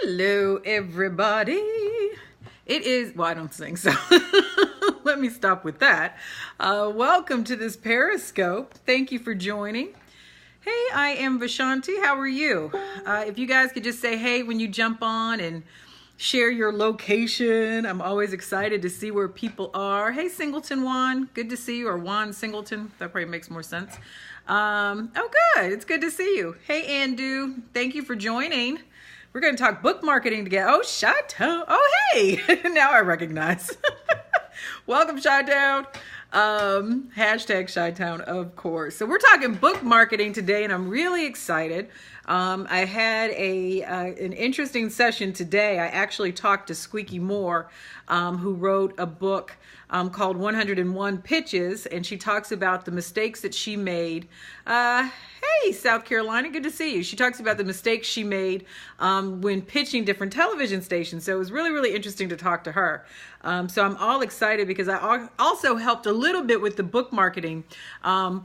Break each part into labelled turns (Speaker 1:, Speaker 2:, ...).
Speaker 1: Hello, everybody. It is, well, I don't sing, so let me stop with that. Welcome to this Periscope. Thank you for joining. Hey, I am Vashanti. How are you? If you guys could just say hey when you jump on and share your location. I'm always excited to see where people are. Hey, Singleton Juan. Good to see you. Or Juan Singleton. That probably makes more sense. Oh, good. It's good to see you. Hey, Andu. Thank you for joining. We're going to talk book marketing together. Oh, Chi-Town. Oh, hey. Now I recognize. Welcome, Chi-Town. Hashtag Chi-Town, of course. So we're talking book marketing today, and I'm really excited. I had an interesting session today. I actually talked to Squeaky Moore, who wrote a book called 101 Pitches, and she talks about the mistakes that she made. Hey, South Carolina, good to see you. She talks about the mistakes she made when pitching different television stations. So it was really, really interesting to talk to her. So I'm all excited because I also helped a little bit with the book marketing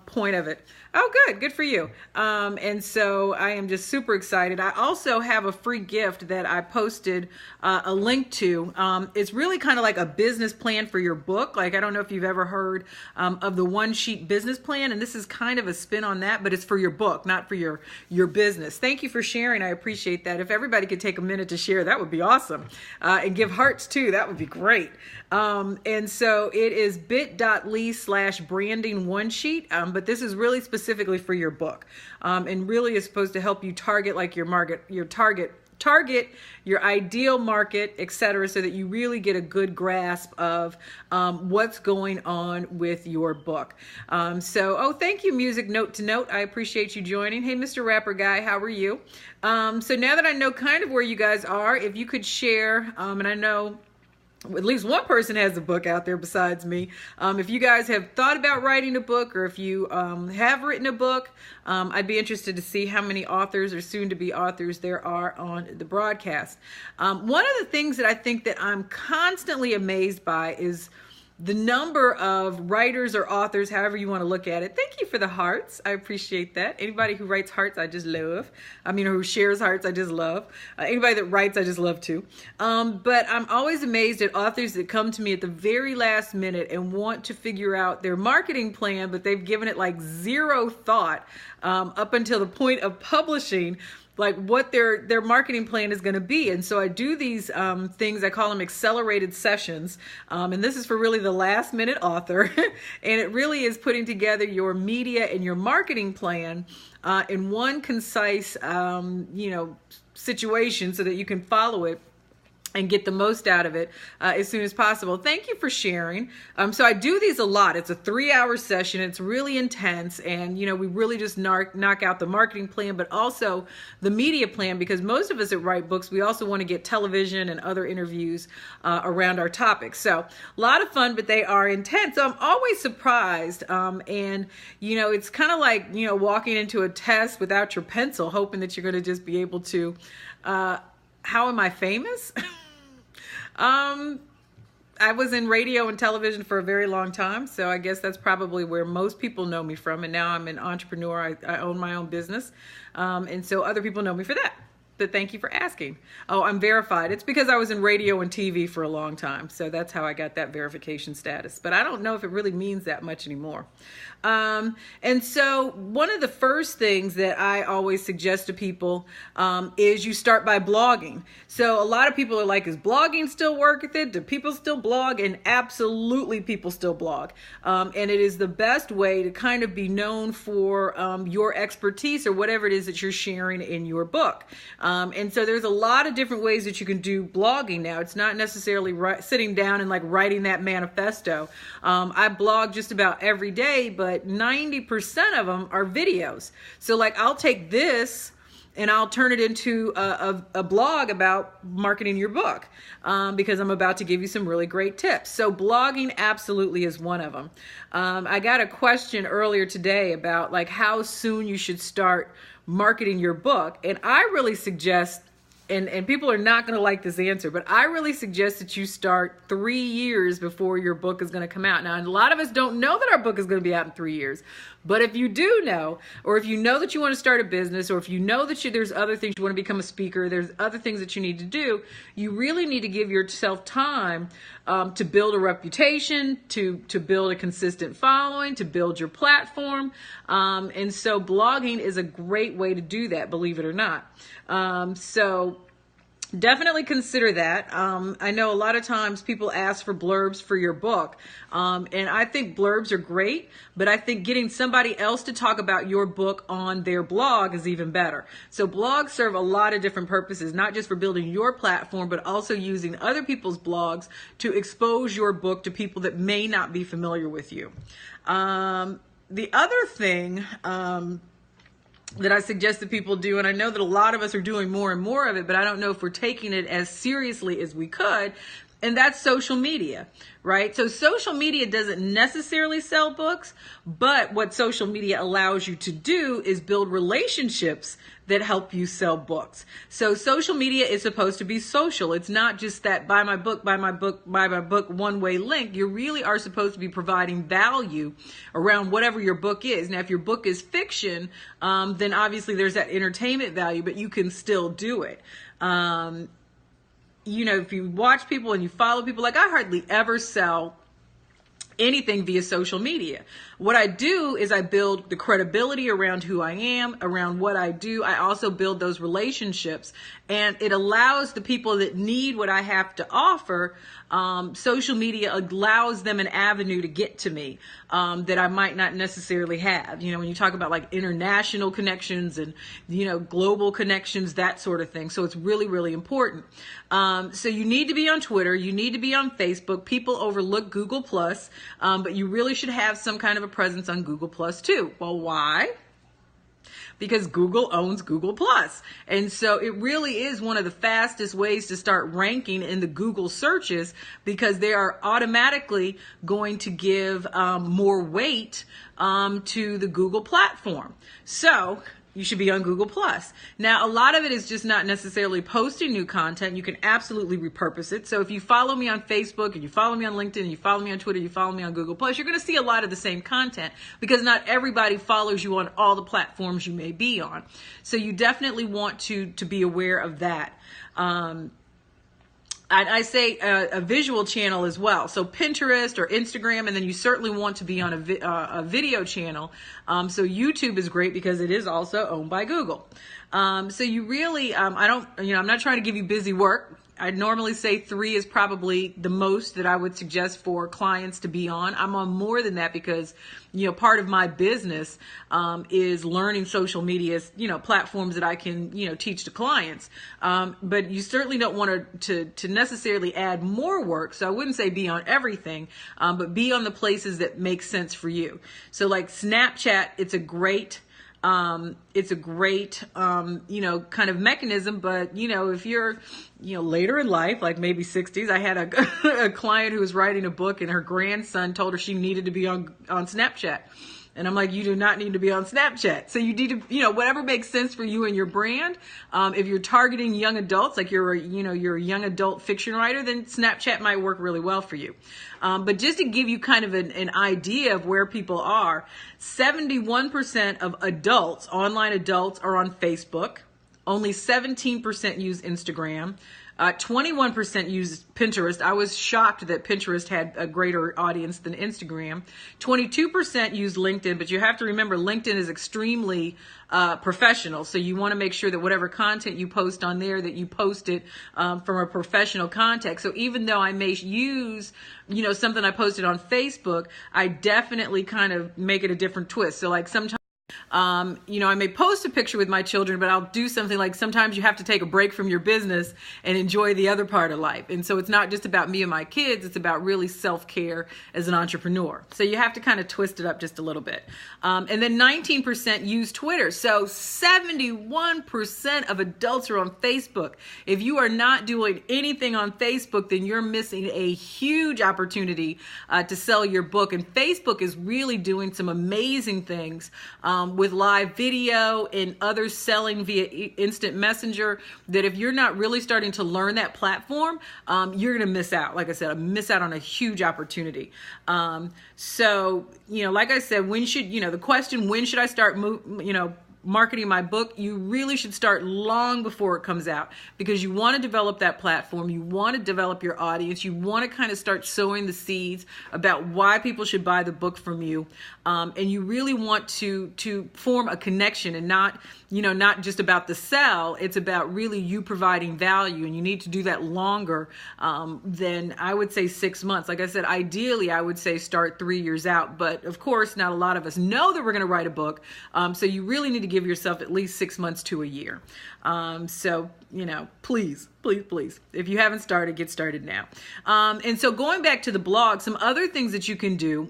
Speaker 1: point of it. Oh, good for you. And so I am just super excited. I also have a free gift that I posted a link to. It's really kind of like a business plan for your book. Like, I don't know if you've ever heard of the one sheet business plan, and this is kind of a spin on that, but it's for your book, not for your business. Thank you for sharing. I appreciate that. If everybody could take a minute to share, that would be awesome. And give hearts too. That would be great. And so it is bit.ly/branding one sheet. But this is really specifically for your book. And really is supposed to help you target like your target your ideal market, etc., so that you really get a good grasp of what's going on with your book. Oh, thank you, Music Note to Note. I appreciate you joining. Hey, Mr. Rapper Guy, how are you? So now that I know kind of where you guys are, if you could share, and I know at least one person has a book out there besides me. If you guys have thought about writing a book, or if you have written a book, I'd be interested to see how many authors or soon-to-be authors there are on the broadcast. One of the things that I think that I'm constantly amazed by is the number of writers or authors, however you want to look at it. Thank you for the hearts. I appreciate that. Anybody who writes hearts, I just love. Who shares hearts, I just love. Anybody that writes, I just love too. But I'm always amazed at authors that come to me at the very last minute and want to figure out their marketing plan, but they've given it like zero thought up until the point of publishing, like what their marketing plan is going to be. And so I do these things, I call them accelerated sessions. And this is for really the last minute author. And it really is putting together your media and your marketing plan in one concise, situation so that you can follow it and get the most out of it as soon as possible. Thank you for sharing. So I do these a lot. It's a 3-hour session. It's really intense. And, we really just knock out the marketing plan, but also the media plan, because most of us that write books, we also want to get television and other interviews around our topics. So a lot of fun, but they are intense. So I'm always surprised. It's kind of like, walking into a test without your pencil, hoping that you're going to just be able to, how am I famous? I was in radio and television for a very long time, so I guess that's probably where most people know me from. And now I'm an entrepreneur. I own my own business, and so other people know me for that. But thank you for asking. Oh, I'm verified. It's because I was in radio and TV for a long time, so that's how I got that verification status. But I don't know if it really means that much anymore. And so one of the first things that I always suggest to people is you start by blogging. So a lot of people are like, is blogging still worth it? Do people still blog? And absolutely people still blog. And it is the best way to kind of be known for your expertise or whatever it is that you're sharing in your book. And so there's a lot of different ways that you can do blogging now. It's not necessarily sitting down and like writing that manifesto. I blog just about every day, but 90% of them are videos. So like I'll take this and I'll turn it into a blog about marketing your book because I'm about to give you some really great tips. So blogging absolutely is one of them. I got a question earlier today about like how soon you should start marketing your book. And I really suggest and people are not going to like this answer, but I really suggest that you start 3 years before your book is going to come out. Now, a lot of us don't know that our book is going to be out in 3 years, but if you do know, or if you know that you want to start a business, or if you know that there's other things you want to become a speaker, there's other things that you need to do, you really need to give yourself time to build a reputation, to build a consistent following, to build your platform. And so blogging is a great way to do that, believe it or not. So definitely consider that. I know a lot of times people ask for blurbs for your book. And I think blurbs are great, but I think getting somebody else to talk about your book on their blog is even better. So blogs serve a lot of different purposes, not just for building your platform, but also using other people's blogs to expose your book to people that may not be familiar with you. The other thing, that I suggest that people do, and I know that a lot of us are doing more and more of it, but I don't know if we're taking it as seriously as we could, and that's social media, right? So social media doesn't necessarily sell books, but what social media allows you to do is build relationships that help you sell books. So social media is supposed to be social. It's not just that buy my book, one-way link. You really are supposed to be providing value around whatever your book is. Now, if your book is fiction, then obviously there's that entertainment value, but you can still do it. You know, if you watch people and you follow people, like I hardly ever sell anything via social media. What I do is I build the credibility around who I am, around what I do. I also build those relationships, and it allows the people that need what I have to offer. Social media allows them an avenue to get to me that I might not necessarily have. You know, when you talk about like international connections and, you know, global connections, that sort of thing. So it's really, really important. So you need to be on Twitter. You need to be on Facebook. People overlook Google Plus, but you really should have some kind of a presence on Google Plus too. Well, why? Because Google owns Google Plus. And so it really is one of the fastest ways to start ranking in the Google searches, because they are automatically going to give more weight to the Google platform. So you should be on Google Plus. Now, a lot of it is just not necessarily posting new content. You can absolutely repurpose it. So if you follow me on Facebook and you follow me on LinkedIn and you follow me on Twitter, you follow me on Google Plus, you're going to see a lot of the same content, because not everybody follows you on all the platforms you may be on. So you definitely want to be aware of that. I say a visual channel as well. So Pinterest or Instagram, and then you certainly want to be on a video channel. So YouTube is great because it is also owned by Google. So you really, I'm not trying to give you busy work. I normally say 3 is probably the most that I would suggest for clients to be on. I'm on more than that because, you know, part of my business is learning social media, you know, platforms that I can, you know, teach to clients. But you certainly don't want to necessarily add more work. So I wouldn't say be on everything, but be on the places that make sense for you. So like Snapchat, it's a great you know, kind of mechanism, but, you know, if you're, you know, later in life, like maybe 60s, I had a client who was writing a book and her grandson told her she needed to be on Snapchat. And I'm like, you do not need to be on Snapchat. So you need to, you know, whatever makes sense for you and your brand. If you're targeting young adults, like you're a young adult fiction writer, then Snapchat might work really well for you. But just to give you kind of an idea of where people are, 71% of adults, online adults, are on Facebook. Only 17% use Instagram. 21% use Pinterest. I was shocked that Pinterest had a greater audience than Instagram. 22% use LinkedIn, but you have to remember LinkedIn is extremely professional. So you want to make sure that whatever content you post on there, that you post it from a professional context. So even though I may use, you know, something I posted on Facebook, I definitely kind of make it a different twist. So like sometimes, you know, I may post a picture with my children, but I'll do something like sometimes you have to take a break from your business and enjoy the other part of life. And so it's not just about me and my kids, it's about really self-care as an entrepreneur. So you have to kind of twist it up just a little bit. And then 19% use Twitter. So 71% of adults are on Facebook. If you are not doing anything on Facebook, then you're missing a huge opportunity to sell your book. And Facebook is really doing some amazing things with live video and others selling via instant messenger, that if you're not really starting to learn that platform, you're going to miss out. Like I said, miss out on a huge opportunity. So, like I said, the question, when should I start, marketing my book? You really should start long before it comes out, because you want to develop that platform. You want to develop your audience. You want to kind of start sowing the seeds about why people should buy the book from you. And you really want to form a connection, and not just about the sell. It's about really you providing value, and you need to do that longer than, I would say, 6 months. Like I said, ideally, I would say start 3 years out. But of course, not a lot of us know that we're going to write a book. So you really need to give yourself at least 6 months to a year. So, please, if you haven't started, get started now. And so going back to the blog, some other things that you can do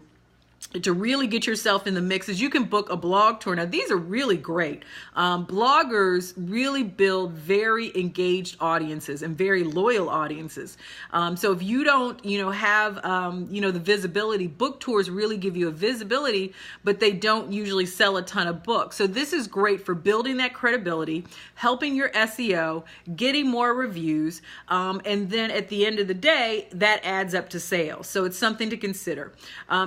Speaker 1: to really get yourself in the mix is you can book a blog tour. Now, these are really great. Bloggers really build very engaged audiences and very loyal audiences. So if you don't, have, the visibility, book tours really give you a visibility, but they don't usually sell a ton of books. So this is great for building that credibility, helping your SEO, getting more reviews, and then at the end of the day, that adds up to sales. So it's something to consider.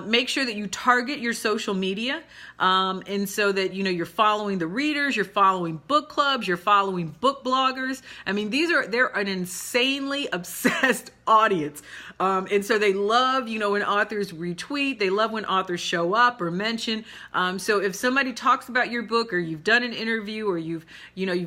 Speaker 1: Make sure that you target your social media, and so that you're following the readers, you're following book clubs, you're following book bloggers. I mean, they're an insanely obsessed audience, and so they love when authors retweet. They love when authors show up or mention. So if somebody talks about your book, or you've done an interview, or you've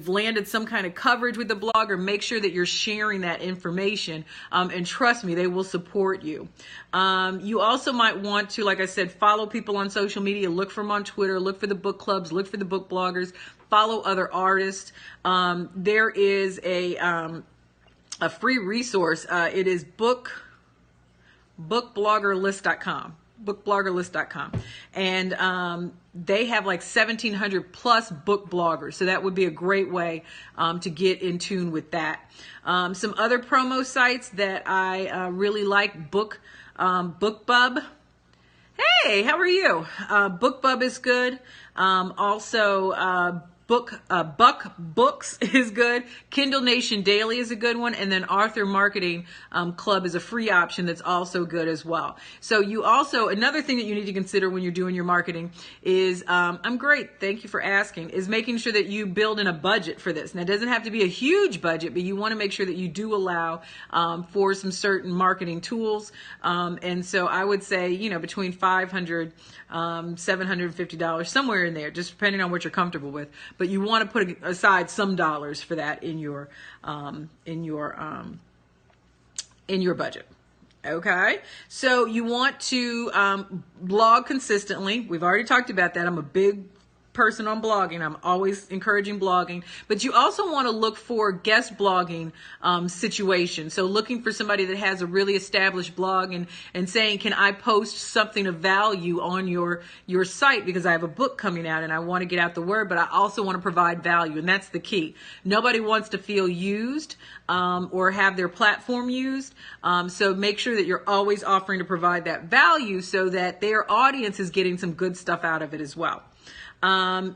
Speaker 1: landed some kind of coverage with the blogger, make sure that you're sharing that information, and trust me, they will support you. You also might want to, like I said, follow people on social media, look for them on Twitter, look for the book clubs, look for the book bloggers, follow other artists. There is a free resource. It is bookbloggerlist.com. bookbloggerlist.com. And they have like 1,700 plus book bloggers. So that would be a great way to get in tune with that. Some other promo sites that I really like, BookBub. Hey, how are you? BookBub is good. Also, Buck Books is good. Kindle Nation Daily is a good one. And then Author Marketing Club is a free option that's also good as well. So another thing that you need to consider when you're doing your marketing is, I'm great, thank you for asking, is making sure that you build in a budget for this. Now, it doesn't have to be a huge budget, but you want to make sure that you do allow for some certain marketing tools. And so I would say, between $500, $750, somewhere in there, just depending on what you're comfortable with. But you want to put aside some dollars for that in your budget. Okay, so you want to blog consistently. We've already talked about that. I'm a big person on blogging. I'm always encouraging blogging, but you also want to look for guest blogging situations. So looking for somebody that has a really established blog and saying, can I post something of value on your site, because I have a book coming out and I want to get out the word, but I also want to provide value. And that's the key. Nobody wants to feel used or have their platform used. So make sure that you're always offering to provide that value so that their audience is getting some good stuff out of it as well.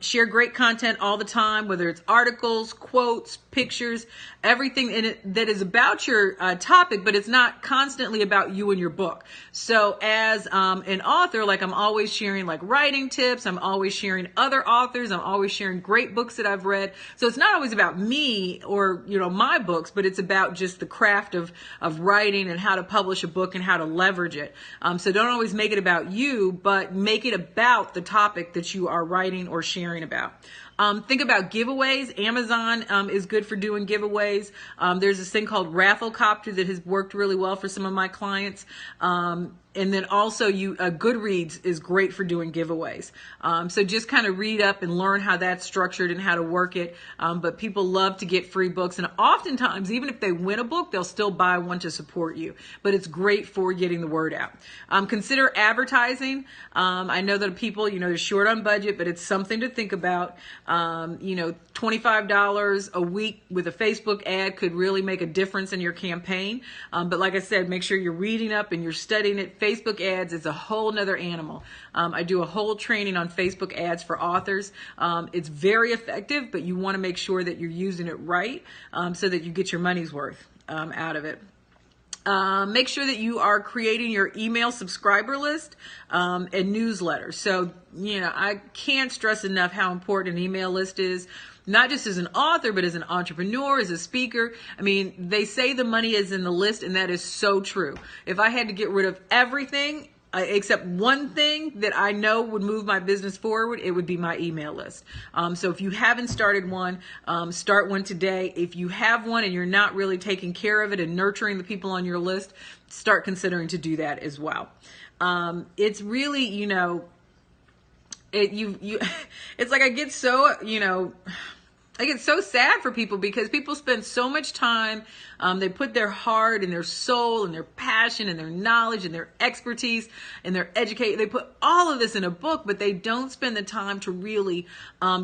Speaker 1: Share great content all the time, whether it's articles, quotes, pictures, everything in it that is about your topic, but it's not constantly about you and your book. So as an author, like I'm always sharing like writing tips, I'm always sharing other authors, I'm always sharing great books that I've read. So it's not always about me or my books, but it's about just the craft of writing and how to publish a book and how to leverage it. So don't always make it about you, but make it about the topic that you are writing or sharing about. Think about giveaways. Amazon is good for doing giveaways. There's this thing called Rafflecopter that has worked really well for some of my clients. And then also Goodreads is great for doing giveaways. So just kind of read up and learn how that's structured and how to work it. But people love to get free books. And oftentimes, even if they win a book, they'll still buy one to support you. But it's great for getting the word out. Consider advertising. I know that people, they're short on budget, but it's something to think about. $25 a week with a Facebook ad could really make a difference in your campaign. But like I said, make sure you're reading up and you're studying it. Facebook ads is a whole nother animal. I do a whole training on Facebook ads for authors. It's very effective, but you want to make sure that you're using it right so that you get your money's worth out of it. Make sure that you are creating your email subscriber list and newsletter. So, I can't stress enough how important an email list is, not just as an author, but as an entrepreneur, as a speaker. I mean, they say the money is in the list, and that is so true. If I had to get rid of everything, except one thing that I know would move my business forward, it would be my email list. So if you haven't started one, start one today. If you have one and you're not really taking care of it and nurturing the people on your list, start considering to do that as well. It's really, it's like I get so sad for people because people spend so much time, they put their heart and their soul and their passion and their knowledge and their expertise and their education. They put all of this in a book, but they don't spend the time to really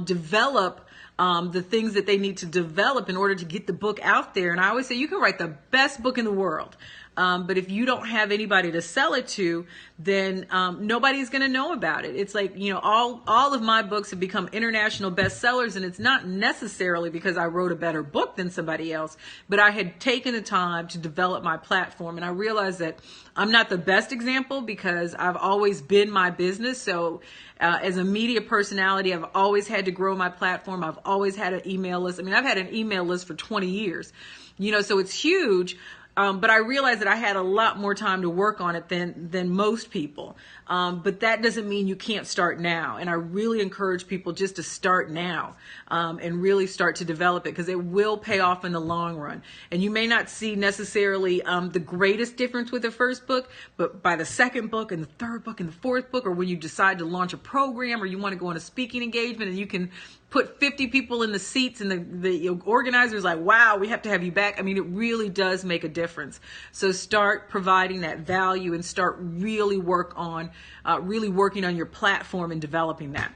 Speaker 1: develop the things that they need to develop in order to get the book out there. And I always say you can write the best book in the world. But if you don't have anybody to sell it to, then nobody's going to know about it. It's like, all of my books have become international bestsellers, and it's not necessarily because I wrote a better book than somebody else, but I had taken the time to develop my platform. And I realized that I'm not the best example because I've always been my business. So as a media personality, I've always had to grow my platform. I've always had an email list. I mean, I've had an email list for 20 years, so it's huge. But I realized that I had a lot more time to work on it than most people. But that doesn't mean you can't start now. And I really encourage people just to start now and really start to develop it, because it will pay off in the long run. And you may not see necessarily the greatest difference with the first book, but by the second book and the third book and the fourth book, or when you decide to launch a program or you want to go on a speaking engagement and you can put 50 people in the seats and the organizer's like, wow, we have to have you back. I mean, it really does make a difference. So start providing that value and start really working on your platform and developing that.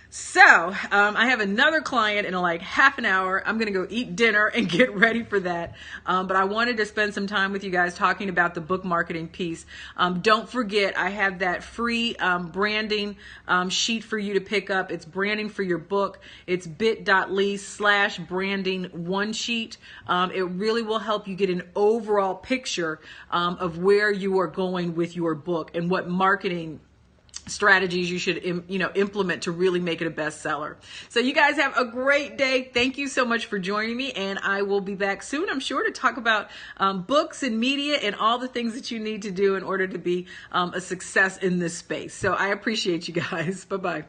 Speaker 1: So I have another client in like half an hour. I'm going to go eat dinner and get ready for that. But I wanted to spend some time with you guys talking about the book marketing piece. Don't forget, I have that free branding sheet for you to pick up. It's branding for your book. It's bit.ly/branding one sheet. It really will help you get an overall picture of where you are going with your book and what marketing strategies you should implement to really make it a bestseller. So you guys have a great day. Thank you so much for joining me, and I will be back soon, I'm sure, to talk about books and media and all the things that you need to do in order to be a success in this space. So I appreciate you guys. Bye-bye.